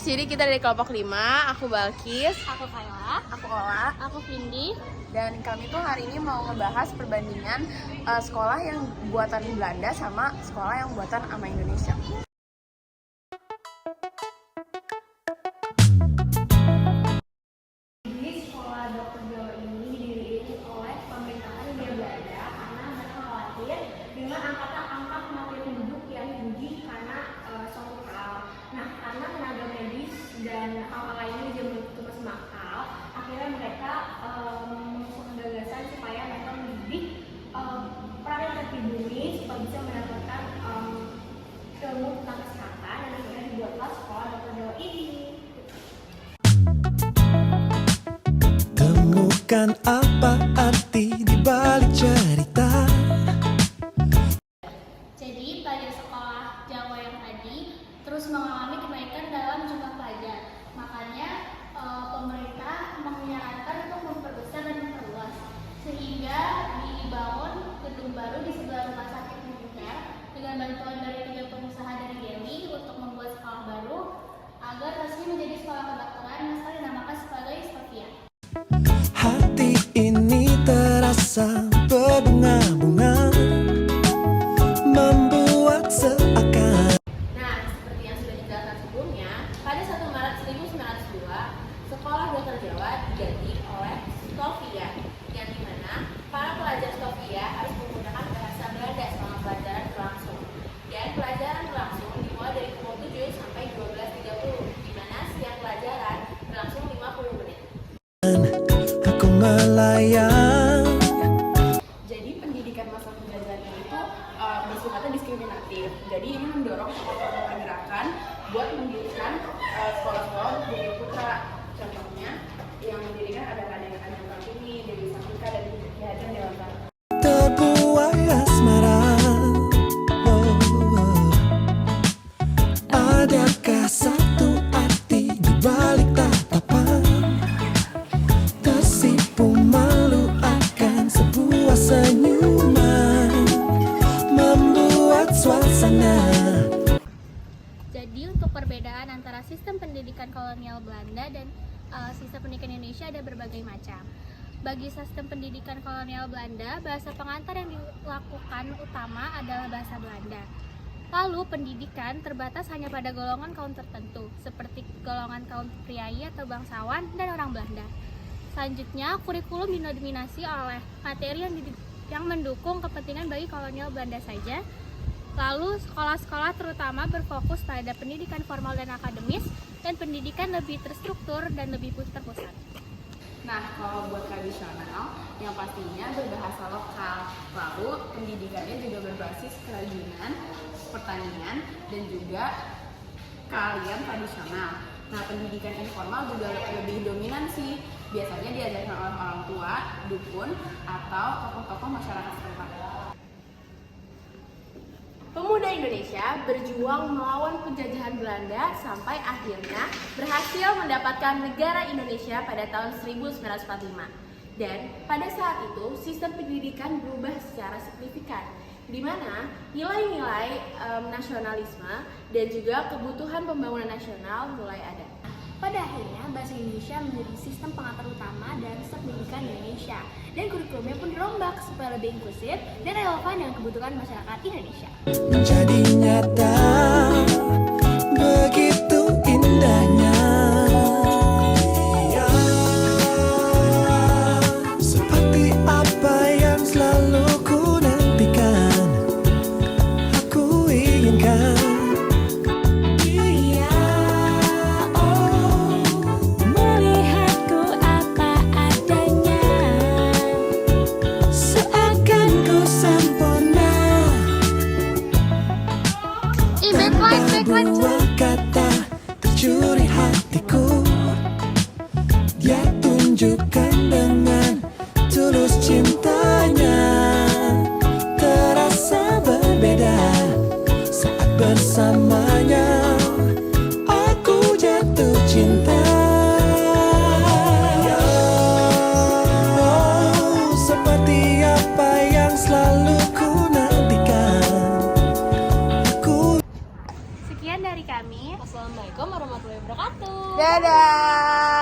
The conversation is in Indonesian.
sini kita dari kelompok 5. Aku Balkis, Aku Kayla, aku Ola, aku Vindi. dan kami tuh hari ini mau ngebahas perbandingan sekolah yang buatan Belanda sama sekolah yang buatan sama Indonesia. Jadi sekolah Dr. Jawa ini didirikan oleh pemerintahan Hindia Belanda karena mereka khawatir dengan angka kematian penduduk yang tinggi karena suatu hal. Nah, karena tenaga medis dan hal-hal lainnya juga itu masih mahal, akhirnya mereka mengusulkan gagasan supaya mereka mendidik para yang terpribumi supaya bisa mendapatkan ilmu tentang kesehatan, dan akhirnya dibuatlah sekolah Dr. Jawa ini. Temukan apa arti di balik cerita. Jadi pelajar sekolah Jawa yang tadi terus mengalami kenaikan dalam jumlah pelajar. Makanya pemerintah menyarankan untuk memperbesar dan memperluas, sehingga dibangun gedung baru di sebelah rumah sakit militer dengan bantuan dari 3 pengusaha dari Delhi untuk membuat sekolah baru agar resmi menjadi sekolah kedokteran yang sekarang dinamakan sebagai Sofia. Hati ini terasa berbunga-bunga, membuat seakan. Nah, seperti yang sudah dijelaskan sebelumnya, pada 1 Maret 1902, sekolah Dr. Jawa diganti oleh Sofia, yang dimana para pelajar Sofia harus menggunakan bahasa Belanda selama pelajaran berlangsung. Dan pelajaran berlangsung dimulai dari pukul 7 sampai 12.30, di mana setiap pelajaran berlangsung 50 menit. Aku melayang. Jadi pendidikan masa penjajahan itu bersifatnya diskriminatif. Jadi ini mendorong tokoh-tokoh pergerakan buat mendirikan sekolah-sekolah untuk Bumi Putra. Contohnya yang mendirikan ada Raden Ajeng Kartini, Dewi Sartika, dan Ki Hajar Dewantara. Terbuai asmara. Adakah satu arti di balik tatapan? Tersipu malu akan sebuah senyuman, membuat suasana. Jadi untuk perbedaan antara sistem pendidikan kolonial Belanda dan sistem pendidikan Indonesia ada berbagai macam. Bagi sistem pendidikan kolonial Belanda, bahasa pengantar yang dilakukan utama adalah bahasa Belanda. Lalu pendidikan terbatas hanya pada golongan kaum tertentu, seperti golongan kaum priai atau bangsawan dan orang Belanda. Selanjutnya, kurikulum didominasi oleh materi yang mendukung kepentingan bagi kolonial Belanda saja. Lalu sekolah-sekolah terutama berfokus pada pendidikan formal dan akademis, dan pendidikan lebih terstruktur dan lebih terpusat. Nah, kalau buat tradisional, yang pastinya berbahasa lokal. Lalu pendidikannya juga berbasis kerajinan, pertanian, dan juga keahlian tradisional. Nah, pendidikan informal juga lebih dominan sih. Biasanya diajarkan oleh orang tua, dukun, atau tokoh-tokoh masyarakat setempat. Pemuda Indonesia berjuang melawan penjajahan Belanda sampai akhirnya berhasil mendapatkan negara Indonesia pada tahun 1945. Dan pada saat itu sistem pendidikan berubah secara signifikan, di mana nilai-nilai nasionalisme dan juga kebutuhan pembangunan nasional mulai ada. Pada akhirnya, bahasa Indonesia menjadi sistem pengantar utama dalam sistem pendidikan di Indonesia, dan kurikulumnya pun dirombak supaya lebih inklusif dan relevan dengan kebutuhan masyarakat Indonesia. Menjadi nyata, begitu indahnya. Seperti apa yang selalu ku nantikan, aku inginkan. Dua kata tercuri hatiku, dia tunjukkan dengan tulus cintanya. Terasa berbeda saat bersamanya, aku jatuh cinta. Oh, seperti apa yang selalu ku nantikan. dari kami. Assalamualaikum warahmatullahi wabarakatuh. Dadah.